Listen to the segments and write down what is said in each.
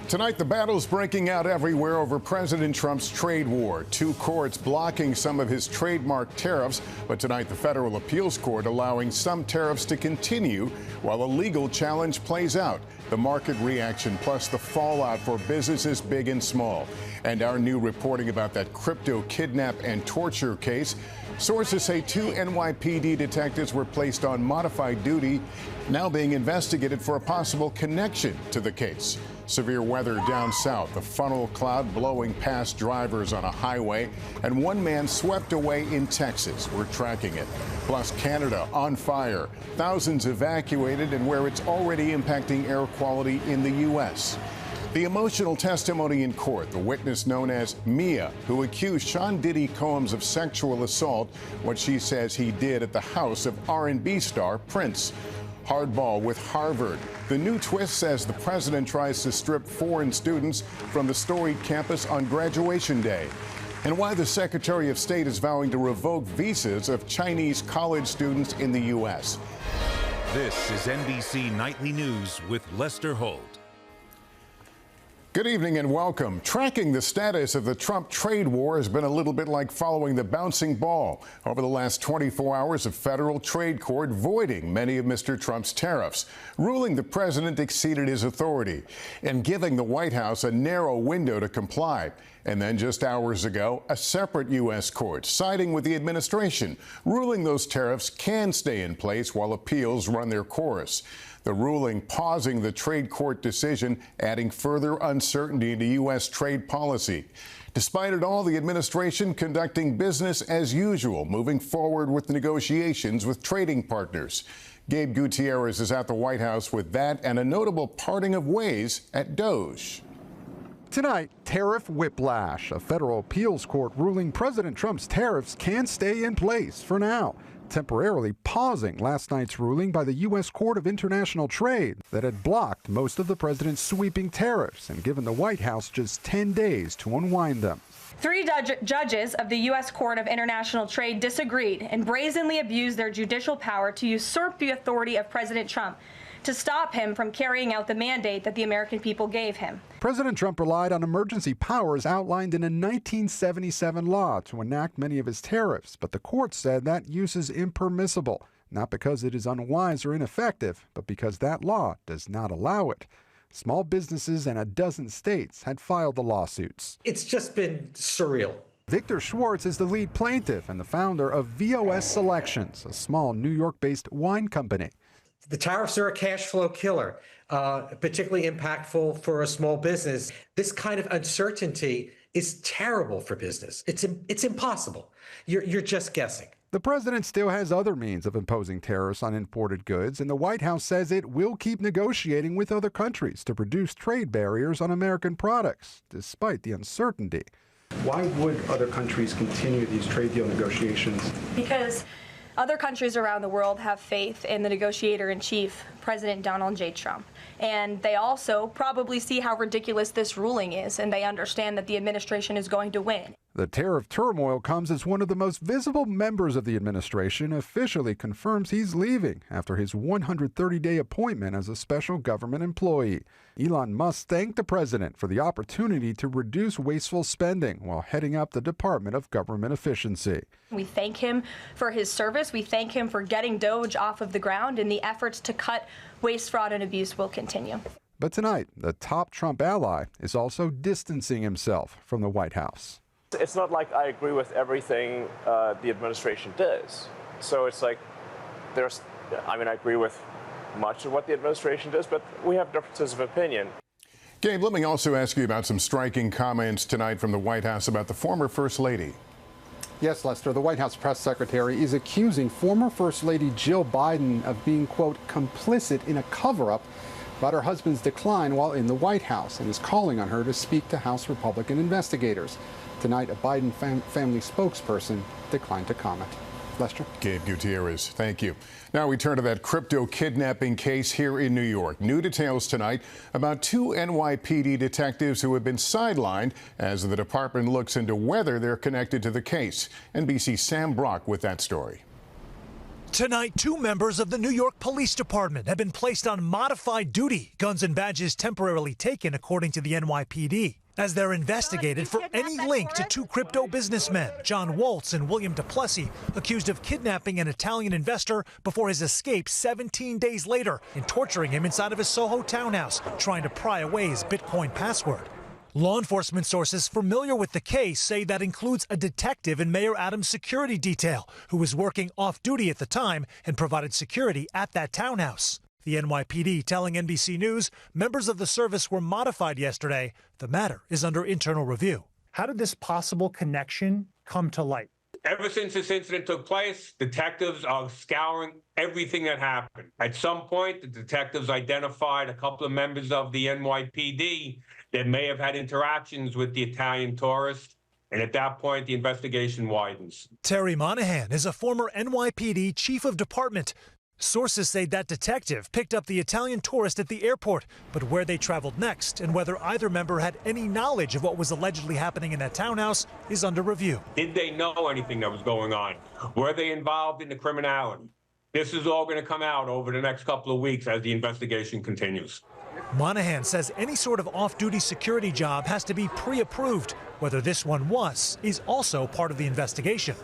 Tonight, the battle's breaking out everywhere over President Trump's trade war. Two courts blocking some of his trademark tariffs, but tonight the federal appeals court allowing some tariffs to continue while a legal challenge plays out. The market reaction plus the fallout for businesses big and small. And our new reporting about that crypto kidnap and torture case. Sources say two NYPD detectives were placed on modified duty, now being investigated for a possible connection to the case. Severe weather down south, a funnel cloud blowing past drivers on a highway, and one man swept away in Texas. We're tracking it. Plus, Canada on fire, thousands evacuated, and where it's already impacting air quality in the U.S. The emotional testimony in court, the witness known as Mia, who accused Sean Diddy Combs of sexual assault, what she says he did at the house of R&B star Prince. Hardball with Harvard. The new twist says the president tries to strip foreign students from the storied campus on graduation day. And why the Secretary of State is vowing to revoke visas of Chinese college students in the U.S. This is NBC Nightly News with Lester Holt. Good evening and welcome. Tracking the status of the Trump trade war has been a little bit like following the bouncing ball. Over the last 24 hours, a federal trade court voiding many of Mr. Trump's tariffs, ruling the president exceeded his authority and giving the White House a narrow window to comply. And then just hours ago, a separate U.S. court siding with the administration, ruling those tariffs can stay in place while appeals run their course. The ruling pausing the trade court decision, adding further uncertainty to U.S. trade policy. Despite it all, the administration conducting business as usual, moving forward with negotiations with trading partners. Gabe Gutierrez is at the White House with that and a notable parting of ways at DOGE. Tonight, tariff whiplash. A federal appeals court ruling President Trump's tariffs can stay in place for now, temporarily pausing last night's ruling by the U.S. Court of International Trade that had blocked most of the president's sweeping tariffs and given the White House just 10 days to unwind them. Three judges of the U.S. Court of International Trade disagreed and brazenly abused their judicial power to usurp the authority of President Trump to stop him from carrying out the mandate that the American people gave him. President Trump relied on emergency powers outlined in a 1977 law to enact many of his tariffs, but the court said that use is impermissible, not because it is unwise or ineffective, but because that law does not allow it. Small businesses in a dozen states had filed the lawsuits. It's just been surreal. Victor Schwartz is the lead plaintiff and the founder of VOS Selections, a small New York-based wine company. The tariffs are a cash flow killer, particularly impactful for a small business. This kind of uncertainty is terrible for business. It's impossible. You're just guessing. The president still has other means of imposing tariffs on imported goods, and the White House says it will keep negotiating with other countries to reduce trade barriers on American products, despite the uncertainty. Why would other countries continue these trade deal negotiations? Because other countries around the world have faith in the negotiator-in-chief, President Donald J. Trump. And they also probably see how ridiculous this ruling is, and they understand that the administration is going to win. The tariff turmoil comes as one of the most visible members of the administration officially confirms he's leaving after his 130-day appointment as a special government employee. Elon Musk thanked the president for the opportunity to reduce wasteful spending while heading up the Department of Government Efficiency. We thank him for his service. We thank him for getting DOGE off of the ground, and the efforts to cut waste, fraud, and abuse will continue. But tonight, the top Trump ally is also distancing himself from the White House. It's not like I agree with everything the administration does. So it's like I agree with much of what the administration does, but we have differences of opinion. Gabe, let me also ask you about some striking comments tonight from the White House about the former First Lady. Yes, Lester, the White House press secretary is accusing former First Lady Jill Biden of being, quote, complicit in a cover-up about her husband's decline while in the White House and is calling on her to speak to House Republican investigators. Tonight, a Biden family spokesperson declined to comment. Lester? Gabe Gutierrez, thank you. Now we turn to that crypto kidnapping case here in New York. New details tonight about two NYPD detectives who have been sidelined as the department looks into whether they're connected to the case. NBC's Sam Brock with that story. Tonight, 2 members of the New York Police Department have been placed on modified duty, guns and badges temporarily taken, according to the NYPD, as they're investigated for any link to 2 crypto businessmen, John Waltz and William Duplessis, accused of kidnapping an Italian investor before his escape 17 days later and torturing him inside of his Soho townhouse, trying to pry away his Bitcoin password. Law enforcement sources familiar with the case say that includes a detective in Mayor Adams' security detail who was working off-duty at the time and provided security at that townhouse. The NYPD telling NBC News members of the service were modified yesterday. The matter is under internal review. How did this possible connection come to light? Ever since this incident took place, detectives are scouring everything that happened. At some point, the detectives identified a couple of members of the NYPD that may have had interactions with the Italian tourist. And at that point, the investigation widens. Terry Monahan is a former NYPD chief of department. Sources say that detective picked up the Italian tourist at the airport, but where they traveled next and whether either member had any knowledge of what was allegedly happening in that townhouse is under review. Did they know anything that was going on? Were they involved in the criminality? This is all going to come out over the next couple of weeks as the investigation continues. Monahan says any sort of off-duty security job has to be pre-approved. Whether this one was is also part of the investigation.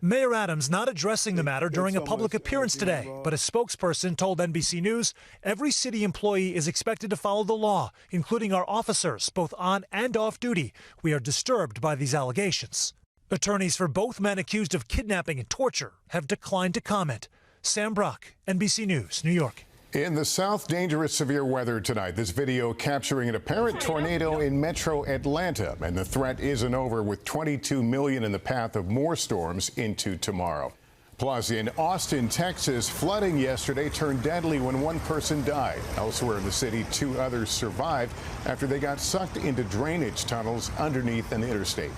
Mayor Adams not addressing the matter during a public appearance today, but a spokesperson told NBC News every city employee is expected to follow the law, including our officers, both on and off duty. We are disturbed by these allegations. Attorneys for both men accused of kidnapping and torture have declined to comment. Sam Brock, NBC News, New York. In the South, dangerous severe weather tonight. This video capturing an apparent tornado in metro Atlanta. And the threat isn't over, with 22 million in the path of more storms into tomorrow. Plus, in Austin, Texas, flooding yesterday turned deadly when 1 person died. Elsewhere in the city, 2 others survived after they got sucked into drainage tunnels underneath an interstate.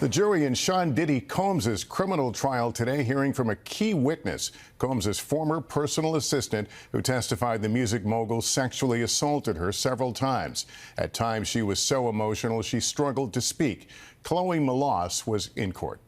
The jury in Sean Diddy Combs' criminal trial today, hearing from a key witness, Combs' former personal assistant, who testified the music mogul sexually assaulted her several times. At times, she was so emotional she struggled to speak. Chloe Melas was in court.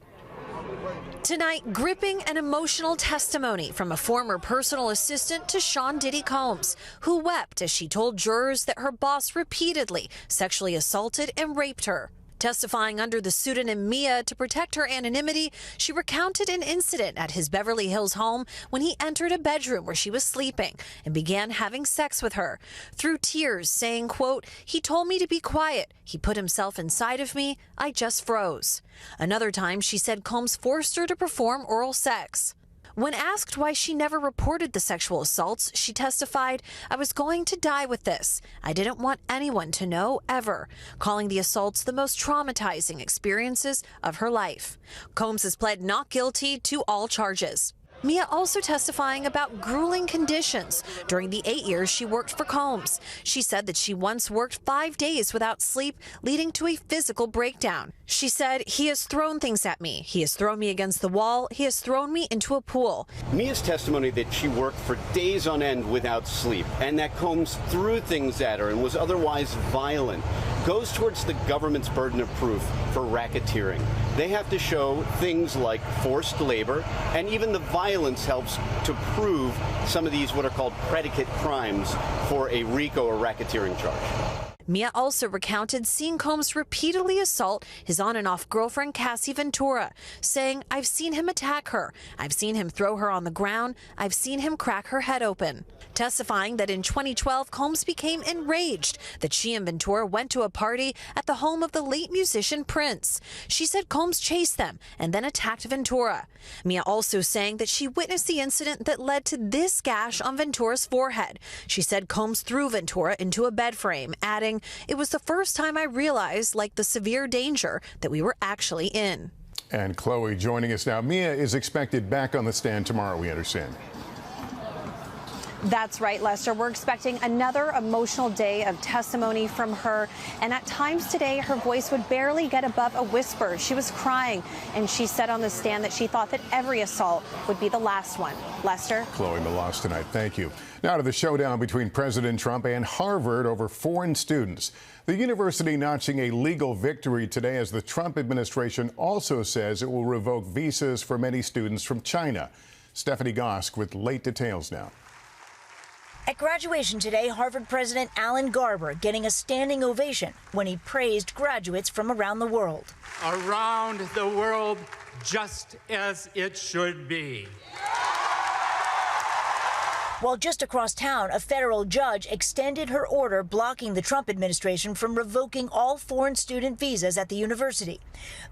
Tonight, gripping and emotional testimony from a former personal assistant to Sean Diddy Combs, who wept as she told jurors that her boss repeatedly sexually assaulted and raped her. Testifying under the pseudonym Mia to protect her anonymity, she recounted an incident at his Beverly Hills home when he entered a bedroom where she was sleeping and began having sex with her. Through tears, saying, quote, "He told me to be quiet. He put himself inside of me. I just froze." Another time, she said Combs forced her to perform oral sex. When asked why she never reported the sexual assaults, she testified, "I was going to die with this. I didn't want anyone to know, ever," calling the assaults the most traumatizing experiences of her life. Combs has pled not guilty to all charges. Mia also testifying about grueling conditions during the 8 years she worked for Combs. She said that she once worked 5 days without sleep, leading to a physical breakdown. She said, "He has thrown things at me. He has thrown me against the wall. He has thrown me into a pool." Mia's testimony that she worked for days on end without sleep and that Combs threw things at her and was otherwise violent goes towards the government's burden of proof for racketeering. They have to show things like forced labor, and even the violence helps to prove some of these what are called predicate crimes for a RICO or racketeering charge. Mia also recounted seeing Combs repeatedly assault his on and off girlfriend, Cassie Ventura, saying, "I've seen him attack her. I've seen him throw her on the ground. I've seen him crack her head open." Testifying that in 2012, Combs became enraged that she and Ventura went to a party at the home of the late musician Prince. She said Combs chased them and then attacked Ventura. Mia also saying that she witnessed the incident that led to this gash on Ventura's forehead. She said Combs threw Ventura into a bed frame, adding, "It was the first time I realized, like, the severe danger that we were actually in." And Chloe joining us now. Mia is expected back on the stand tomorrow, we understand. That's right, Lester. We're expecting another emotional day of testimony from her. And at times today, her voice would barely get above a whisper. She was crying, and she said on the stand that she thought that every assault would be the last one. Lester? Chloe Melas tonight. Thank you. Now to the showdown between President Trump and Harvard over foreign students. The university notching a legal victory today as the Trump administration also says it will revoke visas for many students from China. Stephanie Gosk with late details now. At graduation today, Harvard President Alan Garber getting a standing ovation when he praised graduates from around the world. Around the world, just as it should be. While just across town, a federal judge extended her order blocking the Trump administration from revoking all foreign student visas at the university.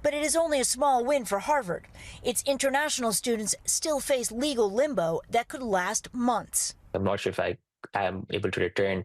But it is only a small win for Harvard. Its international students still face legal limbo that could last months. I'm not sure if I am able to return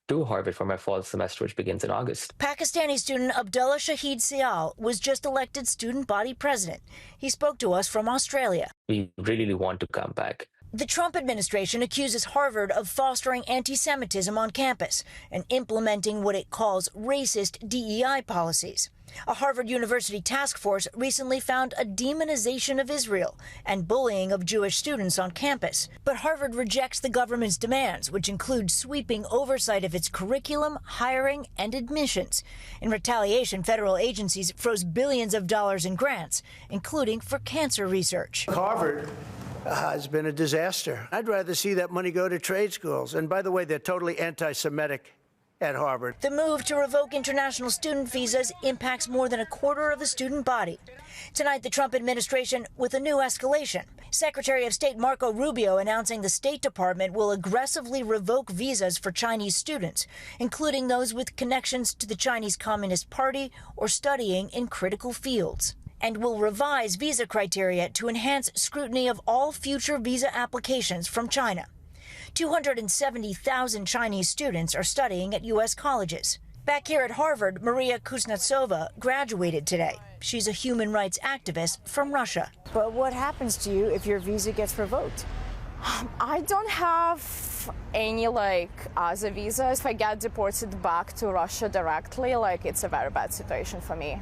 to Harvard for my fall semester, which begins in August. Pakistani student Abdullah Shahid Sial was just elected student body president. He spoke to us from Australia. We really want to come back. The Trump administration accuses Harvard of fostering anti-Semitism on campus and implementing what it calls racist DEI policies. A Harvard University task force recently found a demonization of Israel and bullying of Jewish students on campus. But Harvard rejects the government's demands, which include sweeping oversight of its curriculum, hiring, and admissions. In retaliation, federal agencies froze billions of dollars in grants, including for cancer research. Harvard has been a disaster. I'd rather see that money go to trade schools. And by the way, they're totally anti-Semitic at Harvard. The move to revoke international student visas impacts more than a quarter of the student body. Tonight, the Trump administration with a new escalation. Secretary of State Marco Rubio announcing the State Department will aggressively revoke visas for Chinese students, including those with connections to the Chinese Communist Party or studying in critical fields, and will revise visa criteria to enhance scrutiny of all future visa applications from China. 270,000 Chinese students are studying at U.S. colleges. Back here at Harvard, Maria Kuznetsova graduated today. She's a human rights activist from Russia. But what happens to you if your visa gets revoked? I don't have any other visas. If I get deported back to Russia directly, it's a very bad situation for me.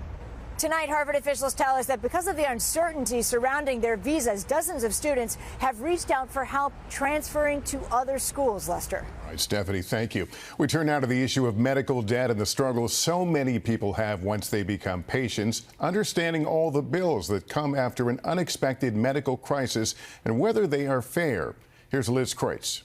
Tonight, Harvard officials tell us that because of the uncertainty surrounding their visas, dozens of students have reached out for help transferring to other schools, Lester. All right, Stephanie, thank you. We turn now to the issue of medical debt and the struggles so many people have once they become patients, understanding all the bills that come after an unexpected medical crisis and whether they are fair. Here's Liz Kreutz.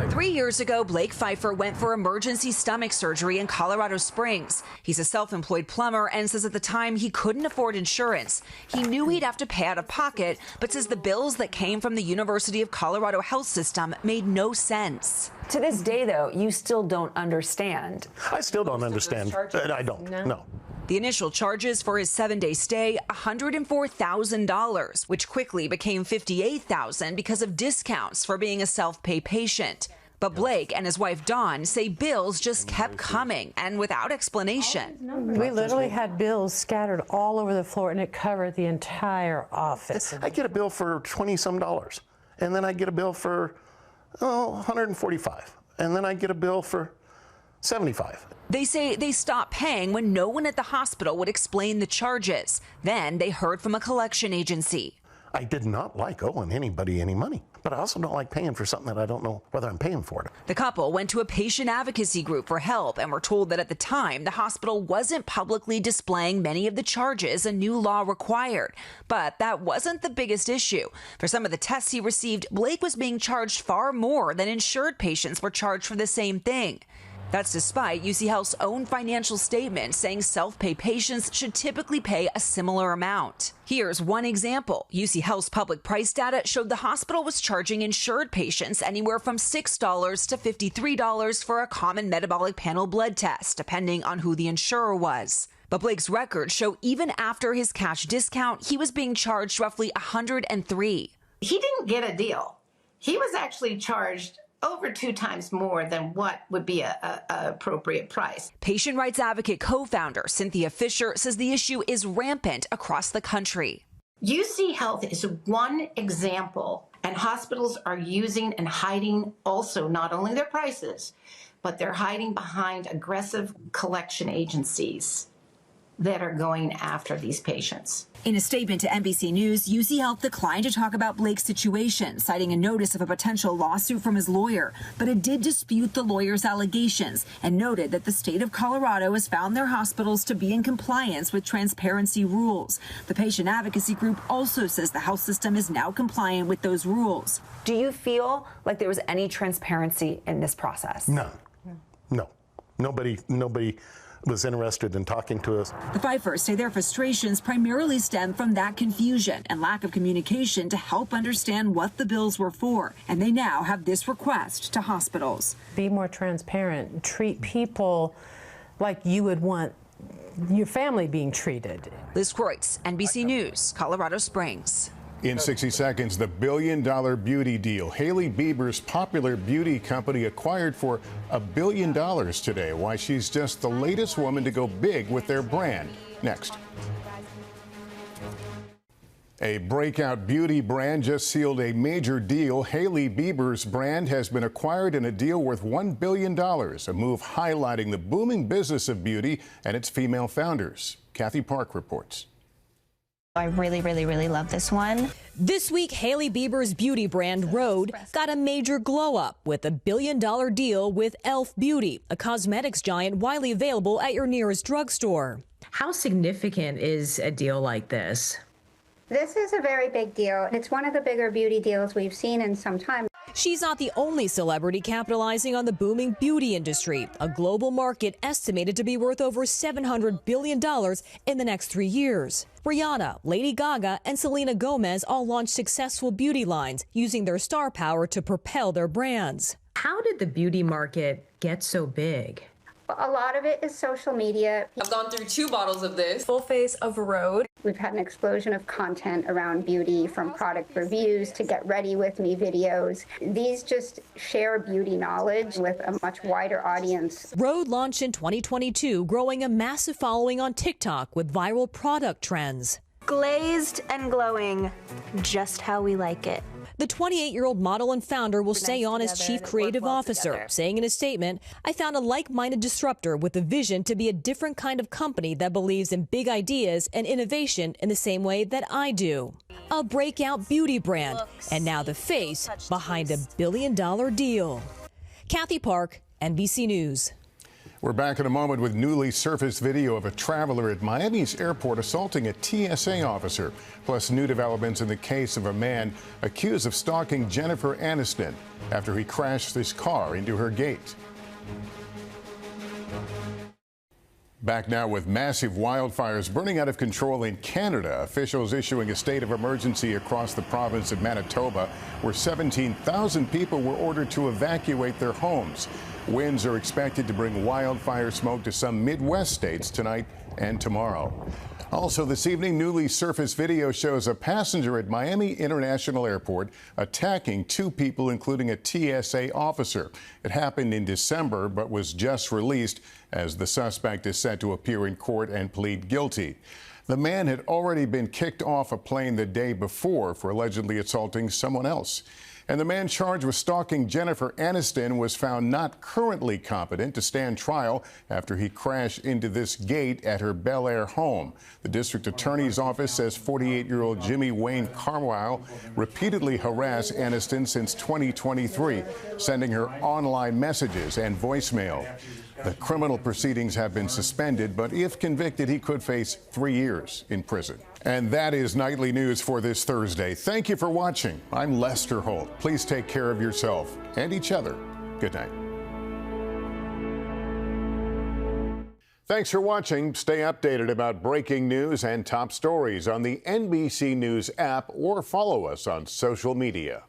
3 years ago, Blake Pfeiffer went for emergency stomach surgery in Colorado Springs. He's a self-employed plumber and says at the time he couldn't afford insurance. He knew he'd have to pay out of pocket, but says the bills that came from the University of Colorado health system made no sense. To this day, though, you still don't understand. I still don't understand. I don't. No. The initial charges for his 7-day stay, $104,000, which quickly became $58,000 because of discounts for being a self-pay patient. But Blake and his wife Dawn say bills just kept coming and without explanation. We literally had bills scattered all over the floor, and it covered the entire office. I get a bill for $20-some, and then I get a bill for $145, and then I get a bill for $75. They say they stopped paying when no one at the hospital would explain the charges. Then they heard from a collection agency. I did not like owing anybody any money, but I also don't like paying for something that I don't know whether I'm paying for it. The couple went to a patient advocacy group for help and were told that at the time, the hospital wasn't publicly displaying many of the charges a new law required. But that wasn't the biggest issue. For some of the tests he received, Blake was being charged far more than insured patients were charged for the same thing. That's despite UC Health's own financial statement saying self-pay patients should typically pay a similar amount. Here's one example. UC Health's public price data showed the hospital was charging insured patients anywhere from $6 to $53 for a common metabolic panel blood test, depending on who the insurer was. But Blake's records show even after his cash discount, he was being charged roughly $103. He didn't get a deal. He was actually charged over 2 times more than what would be a appropriate price. Patient rights advocate co-founder Cynthia Fisher says the issue is rampant across the country. UC Health is one example, and hospitals are using and hiding also not only their prices, but they're hiding behind aggressive collection agencies. that are going after these patients. In a statement to NBC News, UC Health declined to talk about Blake's situation, citing a notice of a potential lawsuit from his lawyer. But it did dispute the lawyer's allegations and noted that the state of Colorado has found their hospitals to be in compliance with transparency rules. The patient advocacy group also says the health system is now compliant with those rules. Do you feel like there was any transparency in this process? None. No. Nobody was interested in talking to us. The Pfeiffers say their frustrations primarily stem from that confusion and lack of communication to help understand what the bills were for. And they now have this request to hospitals. Be more transparent. Treat people like you would want your family being treated. Liz Kreutz, NBC News, Colorado Springs. In 60 seconds, the billion-dollar beauty deal. Hailey Bieber's popular beauty company acquired for $1 billion today. Why she's just the latest woman to go big with their brand. Next. A breakout beauty brand just sealed a major deal. Hailey Bieber's brand has been acquired in a deal worth $1 billion, a move highlighting the booming business of beauty and its female founders. Kathy Park reports. I really love this one. This week, Hailey Bieber's beauty brand Rhode got a major glow up with a $1 billion deal with e.l.f. Beauty, a cosmetics giant widely available at your nearest drugstore. How significant is a deal like this? This is a very big deal. It's one of the bigger beauty deals we've seen in some time. She's not the only celebrity capitalizing on the booming beauty industry, a global market estimated to be worth over $700 billion in the next 3 years. Rihanna, Lady Gaga, and Selena Gomez all launched successful beauty lines using their star power to propel their brands. How did the beauty market get so big? A lot of it is social media. I've gone through 2 bottles of this. Full face of Rhode. We've had an explosion of content around beauty, from product reviews to get ready with me videos. These just share beauty knowledge with a much wider audience. Rhode launched in 2022, growing a massive following on TikTok with viral product trends. Glazed and glowing, just how we like it. The 28-year-old model and founder will stay on as chief creative officer, saying in a statement, "I found a like-minded disruptor with a vision to be a different kind of company that believes in big ideas and innovation in the same way that I do." A breakout beauty brand, and now the face behind a $1 billion deal. Kathy Park, NBC News. We're back in a moment with newly surfaced video of a traveler at Miami's airport assaulting a TSA officer, plus new developments in the case of a man accused of stalking Jennifer Aniston after he crashed his car into her gate. Back now with massive wildfires burning out of control in Canada. Officials issuing a state of emergency across the province of Manitoba, where 17,000 people were ordered to evacuate their homes. Winds are expected to bring wildfire smoke to some Midwest states tonight and tomorrow. Also this evening, newly surfaced video shows a passenger at Miami International Airport attacking 2 people, including a TSA officer. It happened in December, but was just released as the suspect is set to appear in court and plead guilty. The man had already been kicked off a plane the day before for allegedly assaulting someone else. And the man charged with stalking Jennifer Aniston was found not currently competent to stand trial after he crashed into this gate at her Bel Air home. The district attorney's office says 48-year-old Jimmy Wayne Carlisle repeatedly harassed Aniston since 2023, sending her online messages and voicemail. The criminal proceedings have been suspended, but if convicted, he could face 3 years in prison. And that is Nightly News for this Thursday. Thank you for watching. I'm Lester Holt. Please take care of yourself and each other. Good night. Thanks for watching. Stay updated about breaking news and top stories on the NBC News app or follow us on social media.